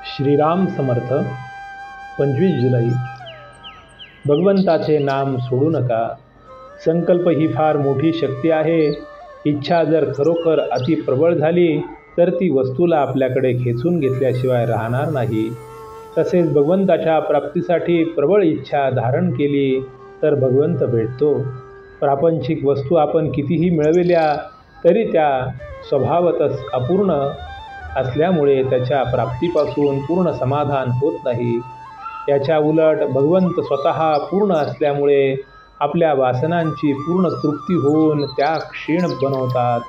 श्रीराम समर्थ। 25 जुलै। भगवंताचे नाम सोडू नका। संकल्प ही फार मोठी शक्ती आहे। इच्छा जर खरोखर अति प्रबळ झाली तर ती वस्तूला आपल्याकडे खेचून घेतल्याशिवाय राहणार नाही। तसेच भगवंताच्या प्राप्तीसाठी प्रबळ इच्छा धारण केली तर भगवंत भेटतो। प्रापंचिक वस्तू आपण कितीही मिळविल्या तरी त्या स्वभावतच अपूर्ण असल्यामुळे त्याच्या प्राप्तीपासून पूर्ण समाधान होत नाही। याच्या उलट भगवंत स्वतः पूर्ण असल्यामुळे आपल्या वासनांची पूर्ण तृप्ती होऊन त्या क्षीण बनवतात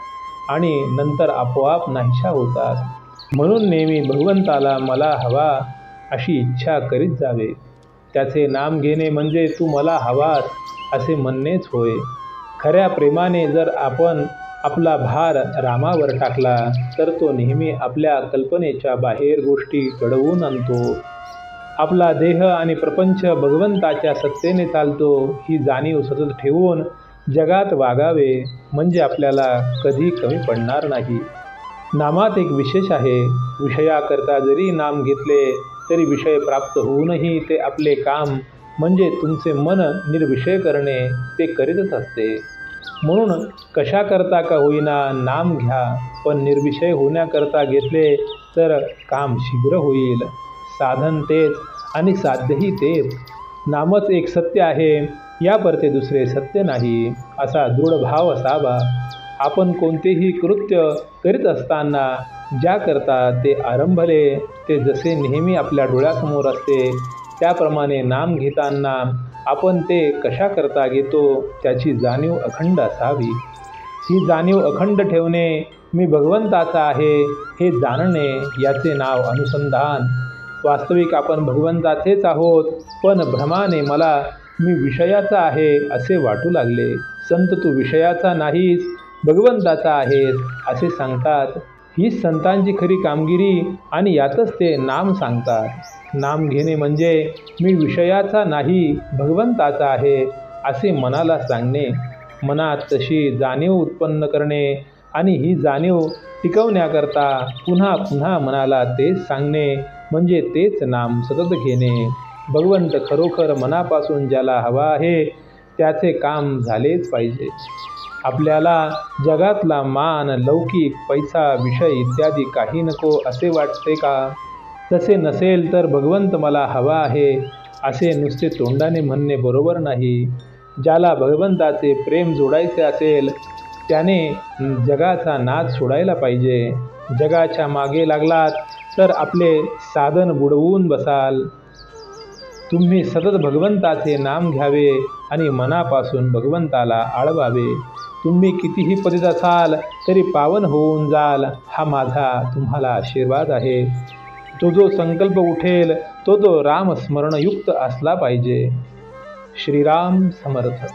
आणि नंतर आपोआप नाहीशा होतात। म्हणून नेहमी भगवंताला मला हवा अशी इच्छा करीत जावे। त्याचे नाम घेणे म्हणजे तू मला हवास असे म्हणणेच होय। खऱ्या प्रेमाने जर आपण आपला भार रामावर टाकला तर तो नेहमी आपल्या कल्पनेच्या बाहेर गोष्टी घडवून आणतो। आपला देह आणि प्रपंच भगवंताच्या सत्तेने चालतो ही जाणीव सतत ठेवून जगात वागावे म्हणजे आपल्याला कधी कमी पडणार नाही। नामात एक विशेष आहे। विषयाकरता जरी नाम घेतले तरी विषय प्राप्त होऊनही ते आपले काम म्हणजे तुमचे मन निर्विषय करणे ते करीतच असते। म्हणून कशाकरता का होईना नाम घ्या, पण निर्विषय होण्याकरता घेतले तर काम शीघ्र होईल। साधन तेच आणि साध्यही तेच। नामच एक सत्य आहे, या परते दुसरे सत्य नाही असा दृढ भाव असावा। आपण कोणतेही कृत्य करीत असताना ज्याकरता ते आरंभले ते जसे नेहमी आपल्या डोळ्यासमोर असते त्याप्रमाणे नाम घेताना आपण ते कशाकरता घेतो त्याची जाणीव अखंड असावी। ही जाणीव अखंड ठेवणे मी भगवंताचा आहे हे जाणणे याचे नाव अनुसंधान। वास्तविक आपण भगवंताचेच आहोत, पण भ्रमाने मी विषयाचा आहे असे वाटू लागले। संत तू विषयाचा नाहीस, भगवंताचा आहेस असे सांगतात। हीच संतांची खरी कामगिरी आणि यातच ते नाम सांगतात। नाम घेणे म्हणजे मी विषयाचा नाही भगवंताचा आहे असे मनाला सांगणे। मनात तशी जाणीव उत्पन्न करणे आणि ही जाणीव टिकवण्याकरता पुन्हा पुन्हा मनाला तेच सांगणे म्हणजे तेच नाम सतत घेणे। भगवंत खरोखर मनापासून ज्याला हवा आहे त्याचे काम झालेच पाहिजे। आपल्याला जगातला मान, लौकिक, पैसा, विषय इत्यादी काही नको असे वाटते का? तसे नसेल तर भगवंत मला हवा आहे असे नुसते तोंडाने म्हणणे बरोबर नाही। ज्याला भगवंताचे प्रेम जोडायचे असेल त्याने जगाचा नाद सोडायला पाहिजे। जगाच्या मागे लागलात तर आपले साधन बुडवून बसाल। तुम्ही सतत भगवंताचे नाम घ्यावे आणि मनापासून भगवंताला आळवावे। तुम्ही कितीही पतित असाल तरी पावन होऊन जाल हा माझा तुम्हाला आशीर्वाद आहे। तो जो संकल्प उठेल तो रामस्मरणयुक्त असला पाहिजे। श्रीराम समर्थ।